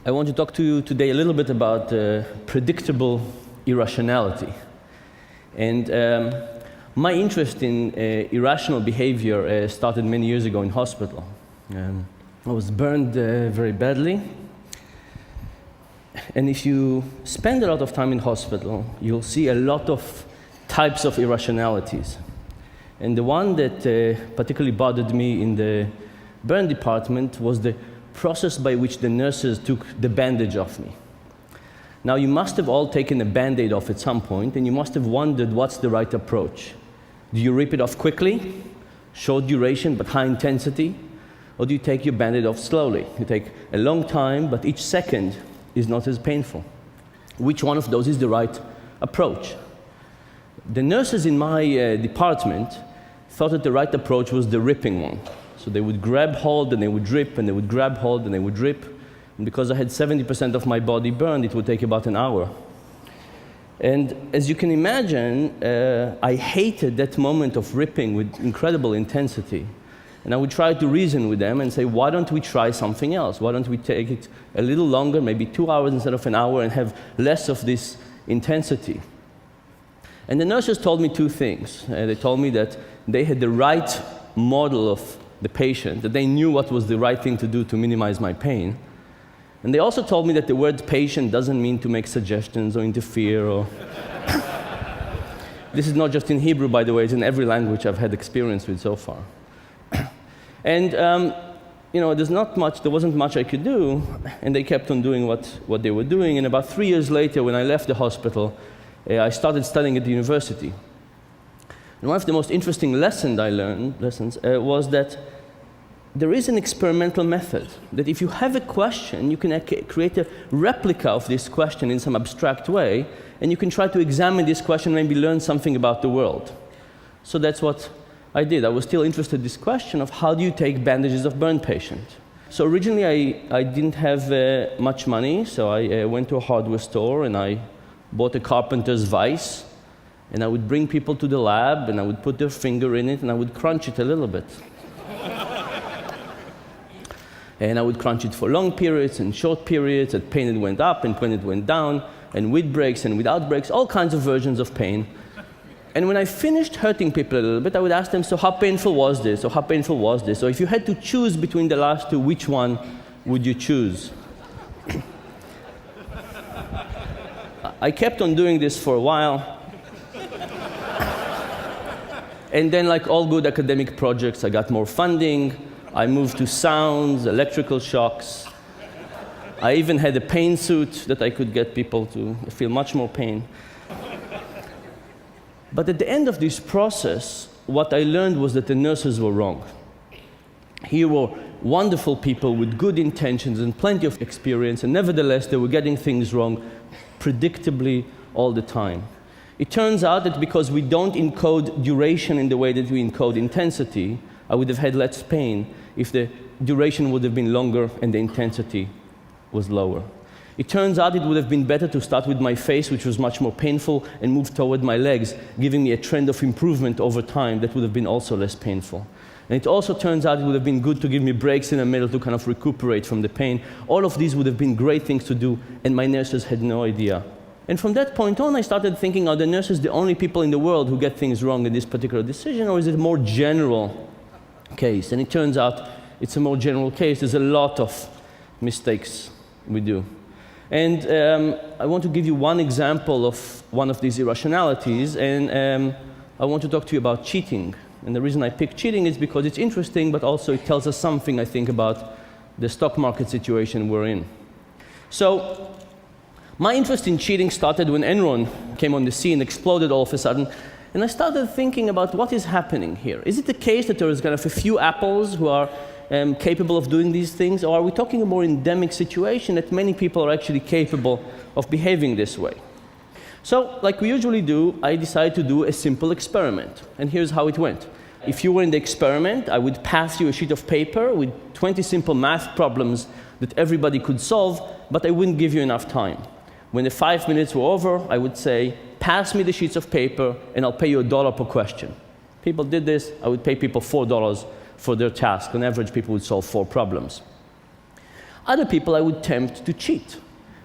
I want to talk to you today a little bit about predictable irrationality. And my interest in irrational behavior started many years ago in hospital. I was burned very badly. And if you spend a lot of time in hospital, you'll see a lot of types of irrationalities. And the one that particularly bothered me in the burn department was the process by which the nurses took the bandage off me. Now, you must have all taken a Band-Aid off at some point, and you must have wondered what's the right approach. Do you rip it off quickly, short duration but high intensity, or do you take your Band-Aid off slowly? You take a long time, but each second is not as painful. Which one of those is the right approach? The nurses in my department thought that the right approach was the ripping one. So they would grab hold, and they would rip, and they would grab hold, and they would rip. And because I had 70% of my body burned, it would take about an hour. And as you can imagine, I hated that moment of ripping with incredible intensity. And I would try to reason with them and say, why don't we try something else? Why don't we take it a little longer, maybe 2 hours instead of an hour, and have less of this intensity? And the nurses told me two things. They told me that they had the right model of the patient, that they knew what was the right thing to do to minimize my pain. And they also told me that the word patient doesn't mean to make suggestions or interfere or... This is not just in Hebrew, by the way, it's in every language I've had experience with so far. And there wasn't much I could do, and they kept on doing what they were doing. And about 3 years later, when I left the hospital, I started studying at the university. And one of the most interesting lessons I learned was that there is an experimental method, that if you have a question, you can create a replica of this question in some abstract way, and you can try to examine this question and maybe learn something about the world. So that's what I did. I was still interested in this question of how do you take bandages of burn patients. So originally I didn't have much money, so I went to a hardware store and I bought a carpenter's vise, and I would bring people to the lab, and I would put their finger in it, and I would crunch it a little bit. And I would crunch it for long periods and short periods, and pain it went up and pain it went down, and with breaks and without breaks, all kinds of versions of pain. And when I finished hurting people a little bit, I would ask them, so how painful was this? Or how painful was this? Or if you had to choose between the last two, which one would you choose? I kept on doing this for a while. And then, like all good academic projects, I got more funding. I moved to sounds, electrical shocks. I even had a pain suit that I could get people to feel much more pain. But at the end of this process, what I learned was that the nurses were wrong. Here were wonderful people with good intentions and plenty of experience, and nevertheless, they were getting things wrong predictably all the time. It turns out that because we don't encode duration in the way that we encode intensity, I would have had less pain if the duration would have been longer and the intensity was lower. It turns out it would have been better to start with my face, which was much more painful, and move toward my legs, giving me a trend of improvement over time that would have been also less painful. And it also turns out it would have been good to give me breaks in the middle to kind of recuperate from the pain. All of these would have been great things to do, and my nurses had no idea. And from that point on, I started thinking, are the nurses the only people in the world who get things wrong in this particular decision, or is it a more general case? And it turns out it's a more general case. There's a lot of mistakes we do. And I want to give you one example of one of these irrationalities, and I want to talk to you about cheating. And the reason I picked cheating is because it's interesting, but also it tells us something, I think, about the stock market situation we're in. So my interest in cheating started when Enron came on the scene, exploded all of a sudden, and I started thinking about what is happening here. Is it the case that there is kind of a few apples who are capable of doing these things, or are we talking a more endemic situation that many people are actually capable of behaving this way? So, like we usually do, I decided to do a simple experiment, and here's how it went. If you were in the experiment, I would pass you a sheet of paper with 20 simple math problems that everybody could solve, but I wouldn't give you enough time. When the 5 minutes were over, I would say, pass me the sheets of paper, and I'll pay you $1 per question. People did this. I would pay people $4 for their task. On average, people would solve 4 problems. Other people I would tempt to cheat.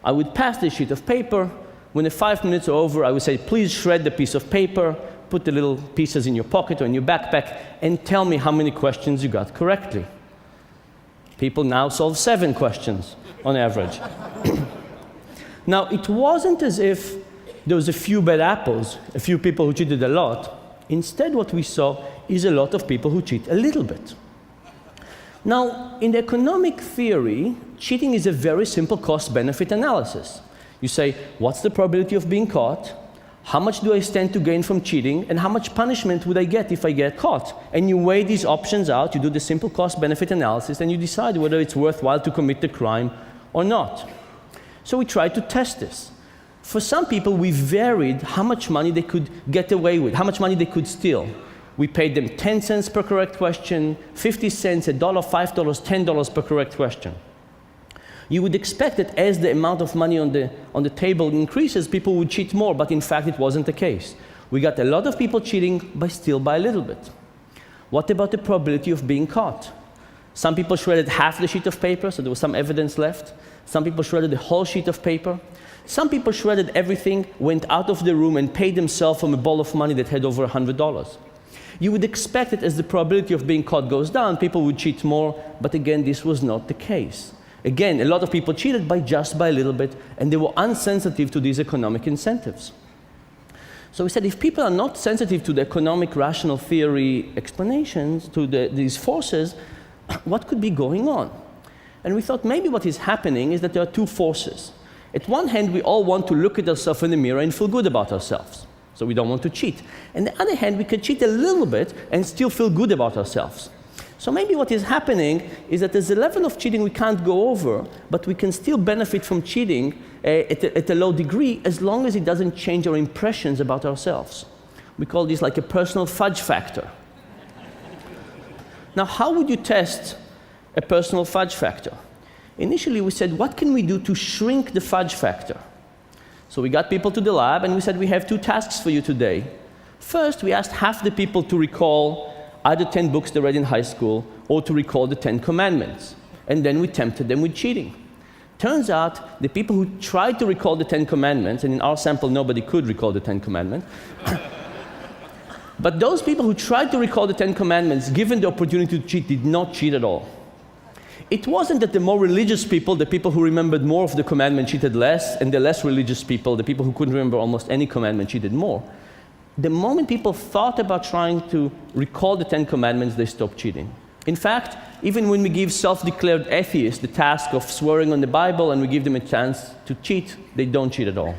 I would pass the sheet of paper. When the 5 minutes are over, I would say, please shred the piece of paper, put the little pieces in your pocket or in your backpack, and tell me how many questions you got correctly. People now solve 7 questions on average. Now, it wasn't as if there was a few bad apples, a few people who cheated a lot. Instead, what we saw is a lot of people who cheat a little bit. Now, in the economic theory, cheating is a very simple cost-benefit analysis. You say, what's the probability of being caught? How much do I stand to gain from cheating? And how much punishment would I get if I get caught? And you weigh these options out, you do the simple cost-benefit analysis, and you decide whether it's worthwhile to commit the crime or not. So we tried to test this. For some people, we varied how much money they could get away with, how much money they could steal. We paid them 10 cents per correct question, 50 cents, $1, $5, $10 per correct question. You would expect that as the amount of money on the table increases, people would cheat more, but in fact it wasn't the case. We got a lot of people cheating, but still by a little bit. What about the probability of being caught? Some people shredded half the sheet of paper, so there was some evidence left. Some people shredded the whole sheet of paper. Some people shredded everything, went out of the room, and paid themselves from a ball of money that had over $100. You would expect that as the probability of being caught goes down, people would cheat more, but again, this was not the case. Again, a lot of people cheated just by a little bit, and they were unsensitive to these economic incentives. So we said, if people are not sensitive to the economic rational theory explanations, to these forces, what could be going on? And we thought maybe what is happening is that there are 2 forces. At one hand, we all want to look at ourselves in the mirror and feel good about ourselves. So we don't want to cheat. On the other hand, we can cheat a little bit and still feel good about ourselves. So maybe what is happening is that there's a level of cheating we can't go over, but we can still benefit from cheating at a low degree as long as it doesn't change our impressions about ourselves. We call this like a personal fudge factor. Now, how would you test a personal fudge factor? Initially, we said, what can we do to shrink the fudge factor? So we got people to the lab, and we said, we have 2 tasks for you today. First, we asked half the people to recall either 10 books they read in high school or to recall the 10 commandments. And then we tempted them with cheating. Turns out, the people who tried to recall the 10 commandments, and in our sample, nobody could recall the 10 commandments, but those people who tried to recall the 10 commandments, given the opportunity to cheat, did not cheat at all. It wasn't that the more religious people, the people who remembered more of the commandment, cheated less, and the less religious people, the people who couldn't remember almost any commandment, cheated more. The moment people thought about trying to recall the 10 commandments, they stopped cheating. In fact, even when we give self-declared atheists the task of swearing on the Bible and we give them a chance to cheat, they don't cheat at all.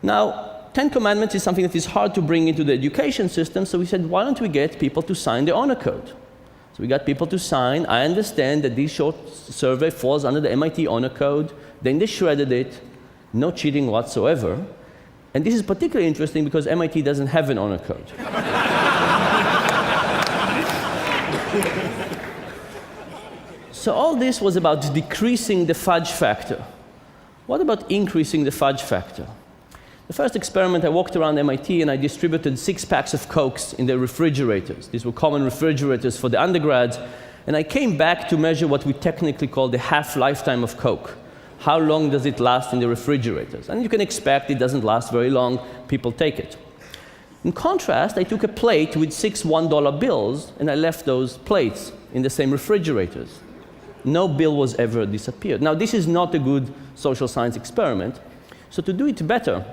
Now, 10 commandments is something that is hard to bring into the education system, so we said, why don't we get people to sign the honor code? So we got people to sign. I understand that this short survey falls under the MIT honor code. Then they shredded it, no cheating whatsoever. And this is particularly interesting because MIT doesn't have an honor code. So all this was about decreasing the fudge factor. What about increasing the fudge factor? The first experiment, I walked around MIT and I distributed 6 packs of Cokes in the refrigerators. These were common refrigerators for the undergrads. And I came back to measure what we technically call the half-lifetime of Coke. How long does it last in the refrigerators? And you can expect it doesn't last very long. People take it. In contrast, I took a plate with 6 $1 bills and I left those plates in the same refrigerators. No bill was ever disappeared. Now, this is not a good social science experiment. So to do it better,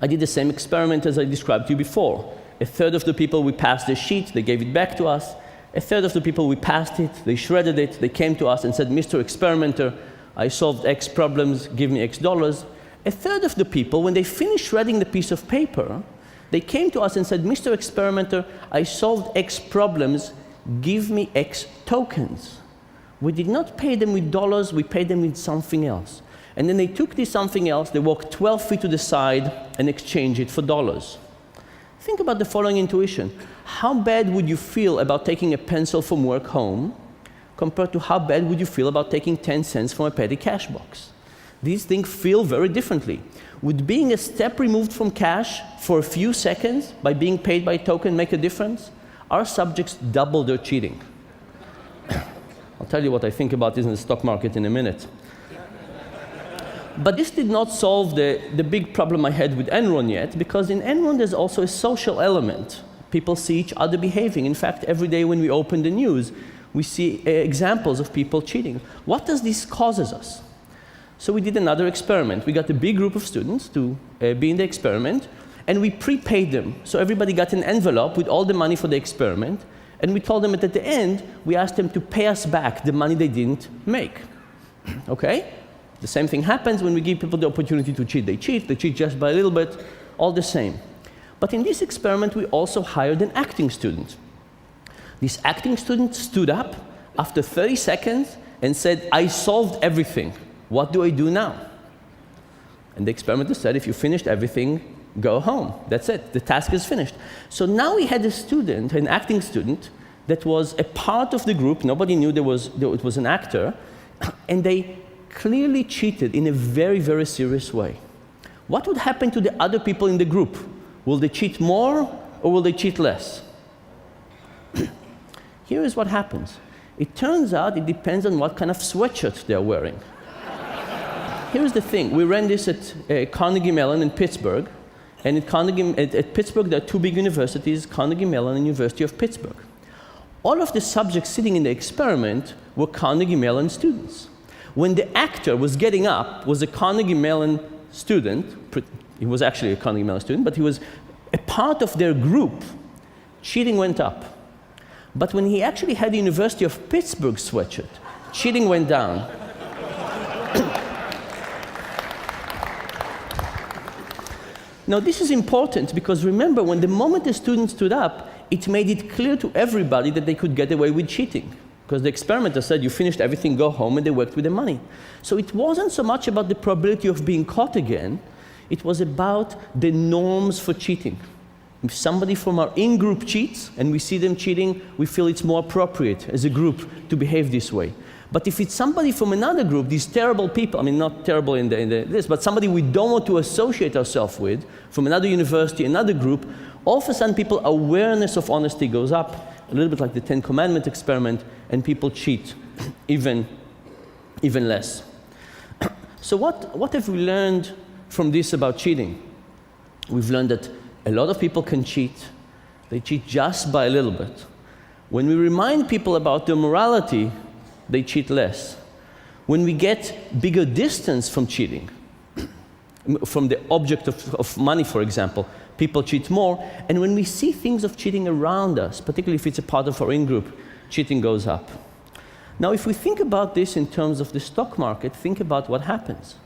I did the same experiment as I described to you before. A third of the people, we passed the sheet, they gave it back to us. A third of the people, we passed it, they shredded it, they came to us and said, Mr. Experimenter, I solved X problems, give me X dollars. A third of the people, when they finished shredding the piece of paper, they came to us and said, Mr. Experimenter, I solved X problems, give me X tokens. We did not pay them with dollars, we paid them with something else. And then they took this something else, they walked 12 feet to the side and exchanged it for dollars. Think about the following intuition. How bad would you feel about taking a pencil from work home compared to how bad would you feel about taking 10 cents from a petty cash box? These things feel very differently. Would being a step removed from cash for a few seconds by being paid by a token make a difference? Our subjects double their cheating. I'll tell you what I think about this in the stock market in a minute. But this did not solve the big problem I had with Enron yet, because in Enron there's also a social element. People see each other behaving. In fact, every day when we open the news, we see examples of people cheating. What does this causes us? So we did another experiment. We got a big group of students to be in the experiment, and we prepaid them. So everybody got an envelope with all the money for the experiment, and we told them that at the end, we asked them to pay us back the money they didn't make. Okay? The same thing happens when we give people the opportunity to cheat. They cheat just by a little bit, all the same. But in this experiment, we also hired an acting student. This acting student stood up after 30 seconds and said, "I solved everything. What do I do now?" And the experimenter said, "If you finished everything, go home. That's it. The task is finished." So now we had a student, an acting student, that was a part of the group. Nobody knew it was an actor. And they clearly cheated in a very, very serious way. What would happen to the other people in the group? Will they cheat more or will they cheat less? Here is what happens. It turns out it depends on what kind of sweatshirt they're wearing. Here's the thing. We ran this at Carnegie Mellon in Pittsburgh. And at Pittsburgh, there are two big universities, Carnegie Mellon and University of Pittsburgh. All of the subjects sitting in the experiment were Carnegie Mellon students. When the actor was getting up, was a Carnegie Mellon student. He was actually a Carnegie Mellon student, but he was a part of their group. Cheating went up. But when he actually had the University of Pittsburgh sweatshirt, cheating went down. Now, this is important because remember, when the moment the student stood up, it made it clear to everybody that they could get away with cheating. Because the experimenter said, "You finished everything, go home," and they worked with the money. So it wasn't so much about the probability of being caught again, it was about the norms for cheating. If somebody from our in-group cheats, and we see them cheating, we feel it's more appropriate as a group to behave this way. But if it's somebody from another group, these terrible people, I mean, not terrible in this, but somebody we don't want to associate ourselves with, from another university, another group, all of a sudden people's awareness of honesty goes up, a little bit like the Ten Commandment experiment, and people cheat even less. So what have we learned from this about cheating? We've learned that a lot of people can cheat. They cheat just by a little bit. When we remind people about their morality, they cheat less. When we get bigger distance from cheating, from the object of money, for example, people cheat more. And when we see things of cheating around us, particularly if it's a part of our in-group, cheating goes up. Now, if we think about this in terms of the stock market, think about what happens.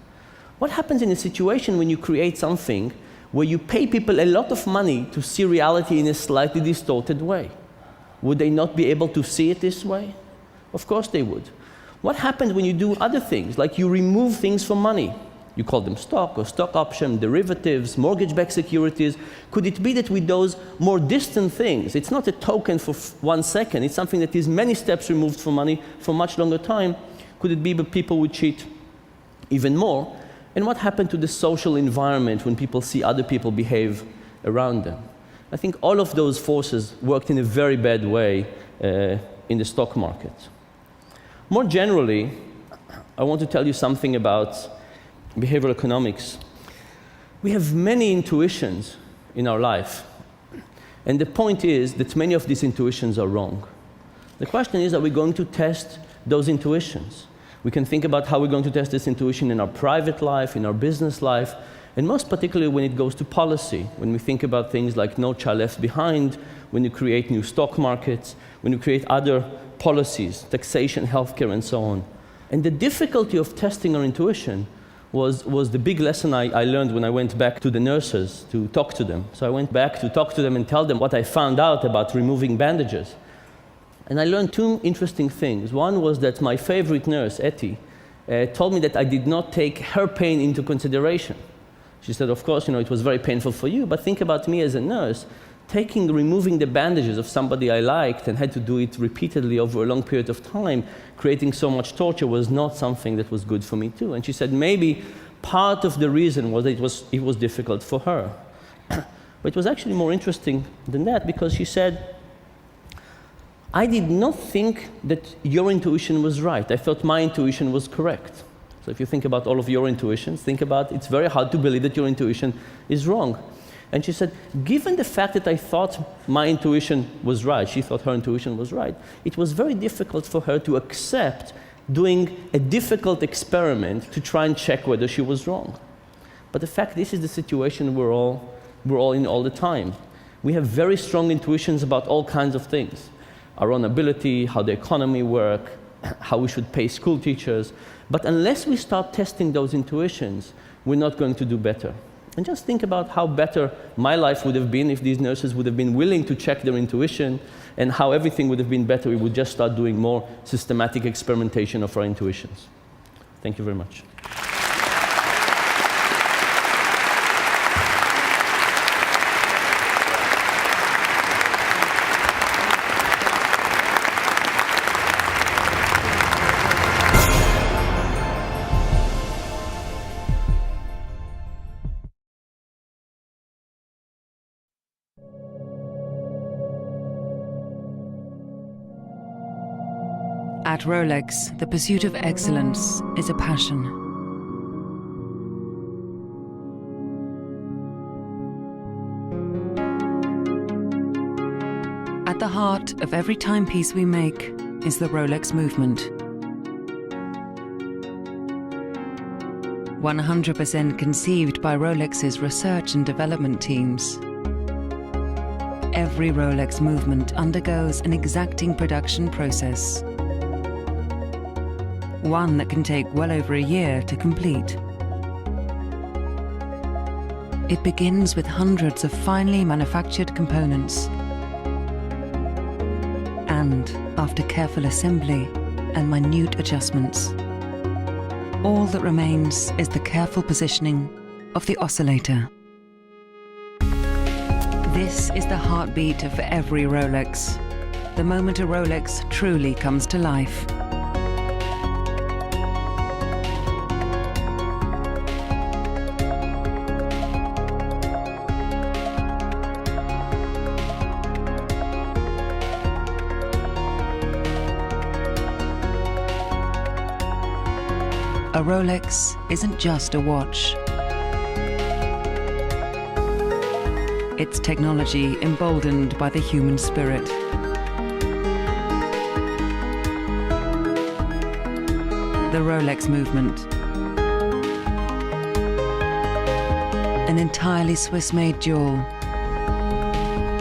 What happens in a situation when you create something where you pay people a lot of money to see reality in a slightly distorted way? Would they not be able to see it this way? Of course they would. What happens when you do other things, like you remove things from money? You call them stock or stock option, derivatives, mortgage-backed securities. Could it be that with those more distant things, it's not a token for 1 second, it's something that is many steps removed from money for much longer time? Could it be that people would cheat even more? And what happened to the social environment when people see other people behave around them? I think all of those forces worked in a very bad way in the stock market. More generally, I want to tell you something about behavioral economics. We have many intuitions in our life. And the point is that many of these intuitions are wrong. The question is, are we going to test those intuitions? We can think about how we're going to test this intuition in our private life, in our business life, and most particularly when it goes to policy, when we think about things like No Child Left Behind, when you create new stock markets, when you create other policies, taxation, healthcare, and so on. And the difficulty of testing our intuition was the big lesson I learned when I went back to the nurses to talk to them. So I went back to talk to them and tell them what I found out about removing bandages. And I learned two interesting things. One was that my favorite nurse, Etty, told me that I did not take her pain into consideration. She said, of course, it was very painful for you, but think about me as a nurse. Removing the bandages of somebody I liked and had to do it repeatedly over a long period of time, creating so much torture, was not something that was good for me too. And she said maybe part of the reason was that it was difficult for her. But it was actually more interesting than that, because she said, I did not think that your intuition was right. I thought my intuition was correct. So if you think about all of your intuitions, think about it's very hard to believe that your intuition is wrong. And she said, given the fact that I thought my intuition was right, she thought her intuition was right, it was very difficult for her to accept doing a difficult experiment to try and check whether she was wrong. But the fact, this is the situation we're all in all the time. We have very strong intuitions about all kinds of things. Our own ability, how the economy works, how we should pay school teachers. But unless we start testing those intuitions, we're not going to do better. And just think about how better my life would have been if these nurses would have been willing to check their intuition, and how everything would have been better if we would just start doing more systematic experimentation of our intuitions. Thank you very much. At Rolex, the pursuit of excellence is a passion. At the heart of every timepiece we make is the Rolex movement. 100% conceived by Rolex's research and development teams. Every Rolex movement undergoes an exacting production process. One that can take well over a year to complete. It begins with hundreds of finely manufactured components. And after careful assembly and minute adjustments, all that remains is the careful positioning of the oscillator. This is the heartbeat of every Rolex, the moment a Rolex truly comes to life. A Rolex isn't just a watch. It's technology emboldened by the human spirit. The Rolex movement. An entirely Swiss-made jewel.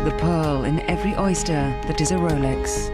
The pearl in every oyster that is a Rolex.